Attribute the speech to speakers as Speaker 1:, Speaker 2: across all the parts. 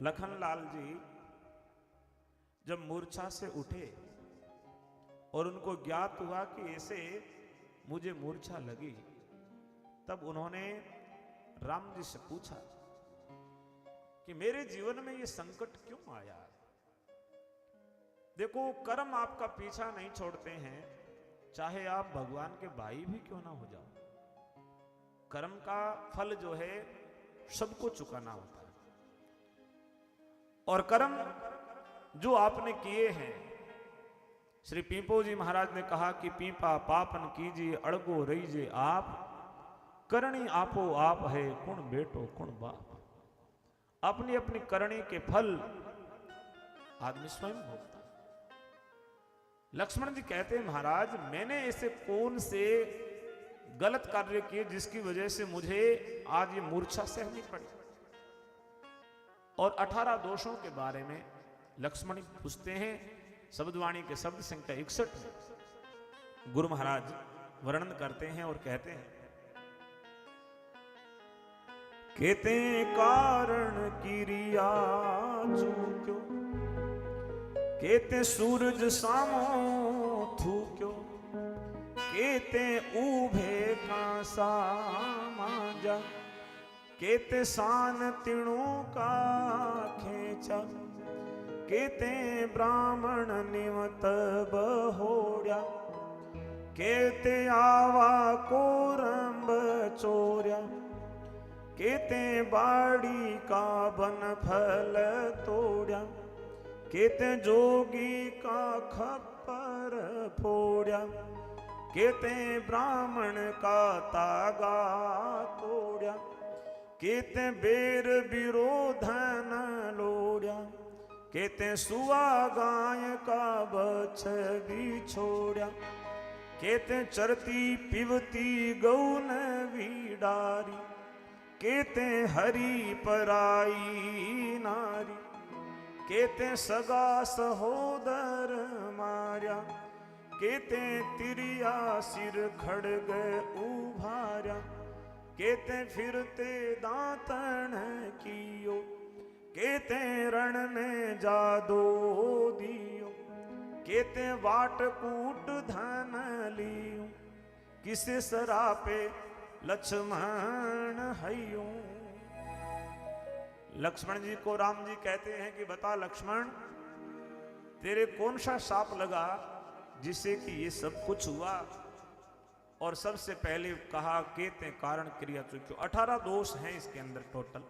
Speaker 1: लखनलाल जी जब मूर्छा से उठे और उनको ज्ञात हुआ कि ऐसे मुझे मूर्छा लगी, तब उन्होंने राम जी से पूछा कि मेरे जीवन में ये संकट क्यों आया। देखो, कर्म आपका पीछा नहीं छोड़ते हैं, चाहे आप भगवान के भाई भी क्यों ना हो जाओ। कर्म का फल जो है सबको चुकाना होता है। और कर्म जो आपने किए हैं, श्री पीपो जी महाराज ने कहा कि पीपा पापन कीजिए अड़गो रहीजे आप, करणी आपो आप है कुण बेटो कुण बाप। अपनी अपनी करणी के फल आदमी स्वयं भोगता। लक्ष्मण जी कहते हैं, महाराज मैंने ऐसे कौन से गलत कार्य किए जिसकी वजह से मुझे आज ये मूर्छा सहनी पड़ी। और 18 दोषों के बारे में लक्ष्मण पूछते हैं। शब्दवाणी के शब्द संख्या 61 में गुरु महाराज वर्णन करते हैं और कहते हैं, कहते कारण क्रिया चूक्यो, कहते सूरज सामो थूक्यो, कहते ऊभे का सामाजा, कहते सान तिणों का खेचा, कहते ब्राह्मण निमत बहोड्या, कहते आवा कोरंब चोर्या, कहते बाड़ी का बन फल तोड्या, कहते जोगी का खप्पर फोड्या, कहते ब्राह्मण का तागा तोड्या, कहते बेर विरोधन लोड्या, कहते सुआ गाय का बछ भी छोड्या, कहते चरती पिबती गौन वीडारी, कहते हरि पराई नारी, कहते सगा सहोदर मार्या, कहते तिरिया सिर खड़ग उभार्या, कहते फिरते दांतन कियो, कहते रण में जादो दियो, कहते वाट कूट धन लियो, किसे सरापे लक्ष्मण हयो। लक्ष्मण जी को राम जी कहते हैं कि बता लक्ष्मण, तेरे कौन सा शाप लगा जिससे कि ये सब कुछ हुआ। और सबसे पहले कहा कहते कारण क्रिया चूक्यो। 18 दोष हैं इसके अंदर टोटल।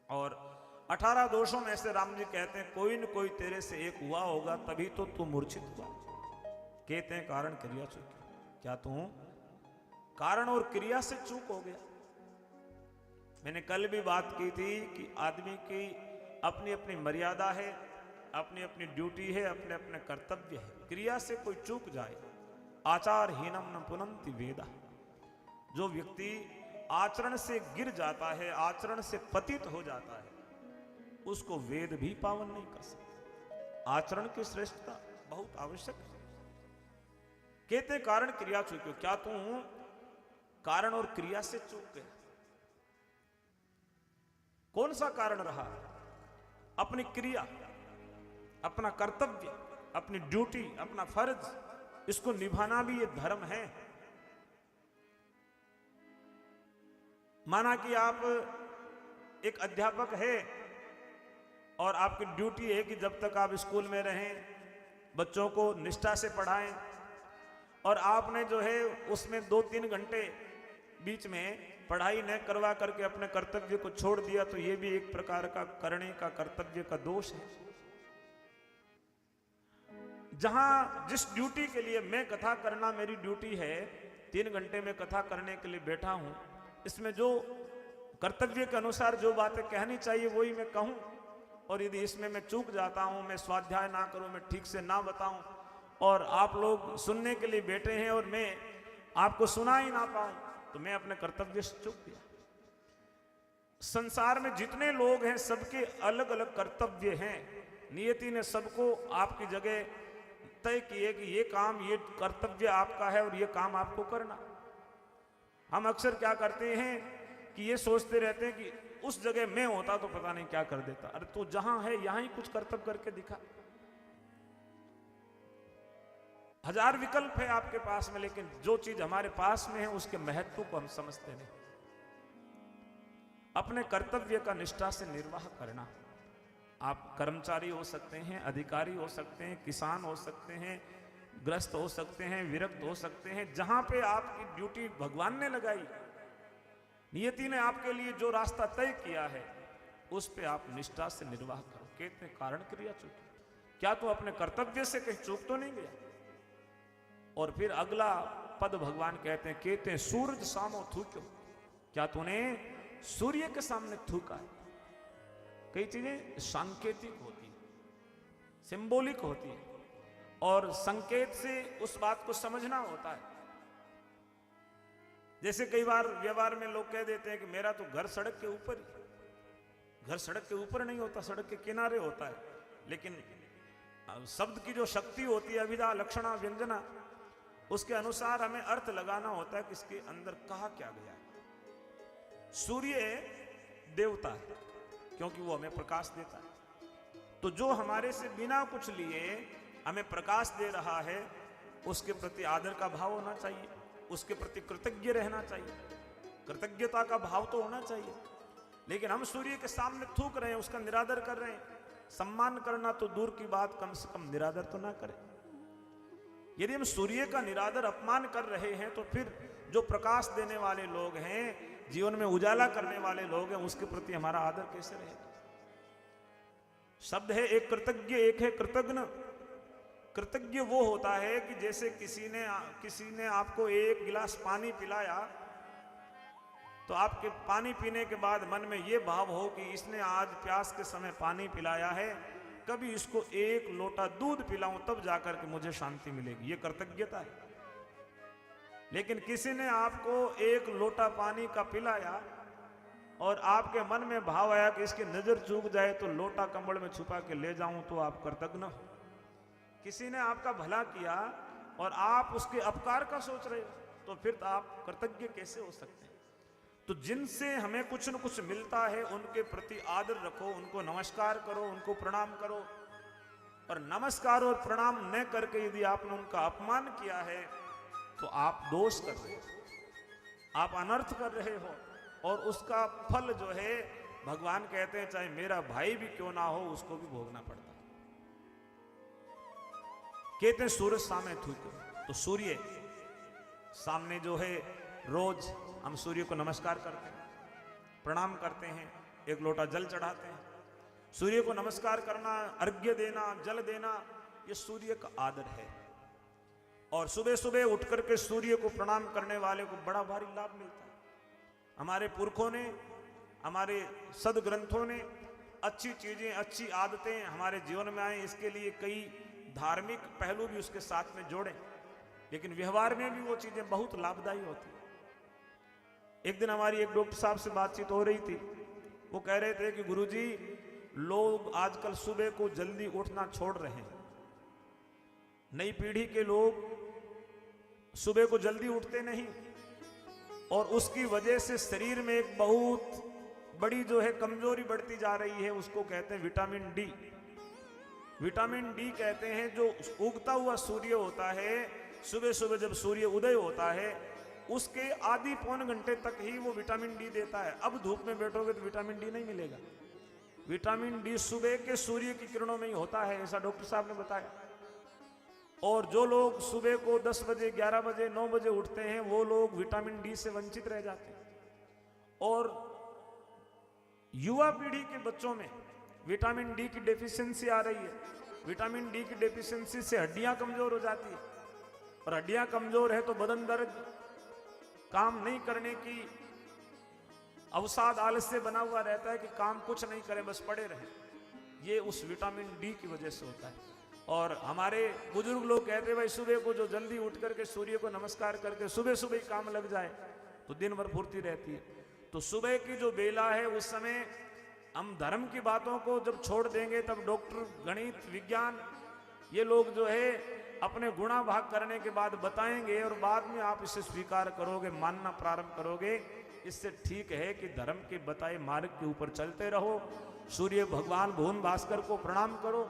Speaker 1: और 18 दोषों में से राम जी कहते हैं कोई न कोई तेरे से एक हुआ होगा, तभी तो तू मूर्छित हुआ। कहते हैं कारण क्रिया चूक्यो, क्या तू कारण और क्रिया से चूक हो गया। मैंने कल भी बात की थी कि आदमी की अपनी अपनी मर्यादा है, अपनी अपनी ड्यूटी है, अपने अपने कर्तव्य है। क्रिया से कोई चूक जाए, आचार हीनम न पुनंति वेदा। जो व्यक्ति आचरण से गिर जाता है, आचरण से पतित हो जाता है, उसको वेद भी पावन नहीं कर सकते। आचरण की श्रेष्ठता बहुत आवश्यक है। कहते कारण क्रिया चूक्यो, क्या तू कारण और क्रिया से चूक गया। कौन सा कारण रहा? अपनी क्रिया, अपना कर्तव्य, अपनी ड्यूटी, अपना फर्ज, इसको निभाना भी ये धर्म है। माना कि आप एक अध्यापक है और आपकी ड्यूटी है कि जब तक आप स्कूल में रहें, बच्चों को निष्ठा से पढ़ाएं, और आपने जो है उसमें 2-3 घंटे बीच में पढ़ाई न करवा करके अपने कर्तव्य को छोड़ दिया, तो ये भी एक प्रकार का करने का कर्तव्य का दोष है। जहां जिस ड्यूटी के लिए मैं कथा करना मेरी ड्यूटी है, 3 घंटे में कथा करने के लिए बैठा हूं, इसमें जो कर्तव्य के अनुसार जो बातें कहनी चाहिए वही मैं कहूं। और यदि इसमें मैं चूक जाता हूं, मैं स्वाध्याय ना करूं, मैं ठीक से ना बताऊं, और आप लोग सुनने के लिए बैठे हैं और मैं आपको सुना ही ना पाऊं, तो मैं अपने कर्तव्य से चूक गया। संसार में जितने लोग हैं सबके अलग अलग कर्तव्य हैं। नियति ने सबको आपकी जगह तय किए कि ये काम, ये कर्तव्य आपका है और ये काम आपको करना। हम अक्सर क्या करते हैं कि ये सोचते रहते हैं कि उस जगह मैं होता तो पता नहीं क्या कर देता। अरे तू जहां है यहां ही कुछ कर्तव्य करके दिखा। हजार विकल्प है आपके पास में, लेकिन जो चीज हमारे पास में है उसके महत्व को हम समझते नहीं। अपने कर्तव्य का निष्ठा से निर्वाह करना। आप कर्मचारी हो सकते हैं, अधिकारी हो सकते हैं, किसान हो सकते हैं, ग्रस्त हो सकते हैं, विरक्त हो सकते हैं। जहां पे आपकी ड्यूटी भगवान ने लगाई, नियति ने आपके लिए जो रास्ता तय किया है, उस पे आप निष्ठा से निर्वाह करो। कहते हैं कारण क्रिया चूकी, क्या तू अपने कर्तव्य से कहीं चूक तो नहीं गया? और फिर अगला पद भगवान कहते हैं सूरज सामो थूक्यो, क्या तूने सूर्य के सामने थूका है? कई चीजें सांकेतिक होती है, सिंबॉलिक होती है, और संकेत से उस बात को समझना होता है। जैसे कई बार व्यवहार में लोग कह देते हैं कि मेरा तो घर सड़क के ऊपर ही। घर सड़क के ऊपर नहीं होता, सड़क के किनारे होता है। लेकिन शब्द की जो शक्ति होती है, अभिधा लक्षणा व्यंजना, उसके अनुसार हमें अर्थ लगाना होता है कि इसके अंदर कहा क्या गया है। सूर्य देवता है क्योंकि वो हमें प्रकाश देता है। तो जो हमारे से बिना कुछ लिए हमें प्रकाश दे रहा है, उसके प्रति आदर का भाव होना चाहिए, उसके प्रति कृतज्ञ रहना चाहिए, कृतज्ञता का भाव तो होना चाहिए। लेकिन हम सूर्य के सामने थूक रहे हैं, उसका निरादर कर रहे हैं। सम्मान करना तो दूर की बात, कम से कम निरादर तो ना करें। यदि हम सूर्य का निरादर अपमान कर रहे हैं, तो फिर जो प्रकाश देने वाले लोग हैं, जीवन में उजाला करने वाले लोग हैं, उसके प्रति हमारा आदर कैसे रहेगा? शब्द है एक कृतज्ञ, एक है कृतज्ञ। कृतज्ञ वो होता है कि जैसे किसी ने आपको एक गिलास पानी पिलाया, तो आपके पानी पीने के बाद मन में ये भाव हो कि इसने आज प्यास के समय पानी पिलाया है, कभी इसको एक लोटा दूध पिलाऊं तब जाकर के मुझे शांति मिलेगी। ये कृतज्ञता है। लेकिन किसी ने आपको एक लोटा पानी का पिलाया और आपके मन में भाव आया कि इसकी नजर चूक जाए तो लोटा कंबल में छुपा के ले जाऊं, तो आप कृतज्ञ हो। किसी ने आपका भला किया और आप उसके अपकार का सोच रहे हो, तो फिर तो आप कृतज्ञ कैसे हो सकते हैं? तो जिनसे हमें कुछ न कुछ मिलता है, उनके प्रति आदर रखो, उनको नमस्कार करो, उनको प्रणाम करो। और नमस्कार और प्रणाम न करके यदि आपने उनका अपमान किया है, तो आप दोष कर रहे हो, आप अनर्थ कर रहे हो, और उसका फल जो है भगवान कहते हैं चाहे मेरा भाई भी क्यों ना हो, उसको भी भोगना पड़ता है। कहते हैं सूरज सामने थूको, तो सूर्य सामने जो है रोज हम सूर्य को नमस्कार करते हैं, प्रणाम करते हैं, एक लोटा जल चढ़ाते हैं। सूर्य को नमस्कार करना, अर्घ्य देना, जल देना, ये सूर्य का आदर है। और सुबह सुबह उठ करके सूर्य को प्रणाम करने वाले को बड़ा भारी लाभ मिलता है। हमारे पुरखों ने, हमारे सदग्रंथों ने अच्छी चीजें, अच्छी आदतें हमारे जीवन में आए, इसके लिए कई धार्मिक पहलू भी उसके साथ में जोड़े। लेकिन व्यवहार में भी वो चीजें बहुत लाभदायी होती है। एक दिन हमारी एक डॉक्टर साहब से बातचीत हो रही थी। वो कह रहे थे कि गुरुजी, लोग आजकल सुबह को जल्दी उठना छोड़ रहे हैं। नई पीढ़ी के लोग सुबह को जल्दी उठते नहीं, और उसकी वजह से शरीर में एक बहुत बड़ी जो है कमजोरी बढ़ती जा रही है। उसको कहते हैं विटामिन डी। विटामिन डी कहते हैं जो उगता हुआ सूर्य होता है, सुबह सुबह जब सूर्य उदय होता है, उसके आधी पौन घंटे तक ही वो विटामिन डी देता है। अब धूप में बैठोगे तो विटामिन डी नहीं मिलेगा। विटामिन डी सुबह के सूर्य की किरणों में ही होता है, ऐसा डॉक्टर साहब ने बताया। और जो लोग सुबह को 10 बजे, 11 बजे, 9 बजे उठते हैं, वो लोग विटामिन डी से वंचित रह जाते हैं। और युवा पीढ़ी के बच्चों में विटामिन डी की डेफिशिएंसी आ रही है। विटामिन डी की डेफिशिएंसी से हड्डियां कमजोर हो जाती है, और हड्डियां कमजोर है तो बदन दर्द, काम नहीं करने की अवसाद, आलस्य बना हुआ रहता है कि काम कुछ नहीं करें, बस पड़े रहें। ये उस विटामिन डी की वजह से होता है। और हमारे बुजुर्ग लोग कहते हैं भाई सुबह को जो जल्दी उठ करके सूर्य को नमस्कार करके सुबह सुबह ही काम लग जाए तो दिन भर फुर्ती रहती है। तो सुबह की जो बेला है, उस समय हम धर्म की बातों को जब छोड़ देंगे, तब डॉक्टर, गणित, विज्ञान, ये लोग जो है अपने गुणा भाग करने के बाद बताएंगे, और बाद में आप इसे स्वीकार करोगे, मानना प्रारंभ करोगे इससे ठीक है कि धर्म के बताए मार्ग के ऊपर चलते रहो। सूर्य भगवान भुवन भास्कर को प्रणाम करो,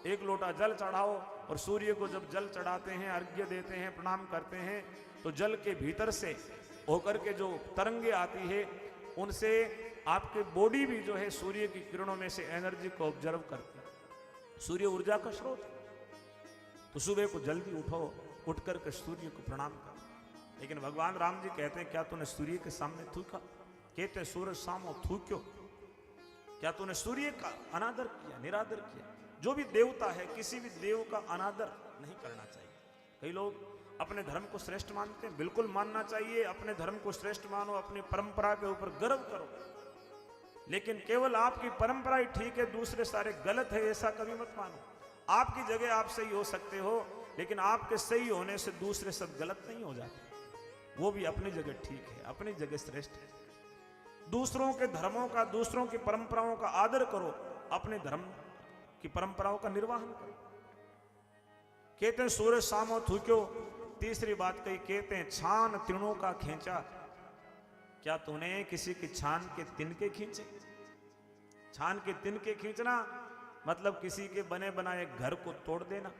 Speaker 1: एक लोटा जल चढ़ाओ, और सूर्य को जब जल चढ़ाते हैं, अर्घ्य देते हैं, प्रणाम करते हैं, तो जल के भीतर से होकर के जो तरंगे आती है उनसे आपके बॉडी भी जो है सूर्य की किरणों में से एनर्जी को ऑब्जर्व करती है। सूर्य ऊर्जा का स्रोत है। तो सुबह को जल्दी उठो, उठ करके सूर्य को प्रणाम करो। लेकिन भगवान राम जी कहते हैं, क्या तूने सूर्य के सामने थूका? कहते सूरज सामो थूक्यो, क्या तूने सूर्य का अनादर किया, निरादर किया? जो भी देवता है, किसी भी देव का अनादर नहीं करना चाहिए। कई लोग अपने धर्म को श्रेष्ठ मानते हैं, बिल्कुल मानना चाहिए। अपने धर्म को श्रेष्ठ मानो, अपनी परंपरा के ऊपर गर्व करो, लेकिन केवल आपकी परंपरा ही ठीक है, दूसरे सारे गलत है, ऐसा कभी मत मानो। आपकी जगह आप सही हो सकते हो, लेकिन आपके सही होने से दूसरे सब गलत नहीं हो जाते। वो भी अपनी जगह ठीक है, अपनी जगह श्रेष्ठ है। दूसरों के धर्मों का, दूसरों की परंपराओं का आदर करो, अपने धर्म की परंपराओं का निर्वाहन करो। कहते हैं सूरज सामो थूक्यो। तीसरी बात कही, कहते हैं छान तृणों का खींचा। क्या तूने किसी की छान के तिनके खींचे? छान के तिनके खींचना मतलब किसी के बने बनाए घर को तोड़ देना।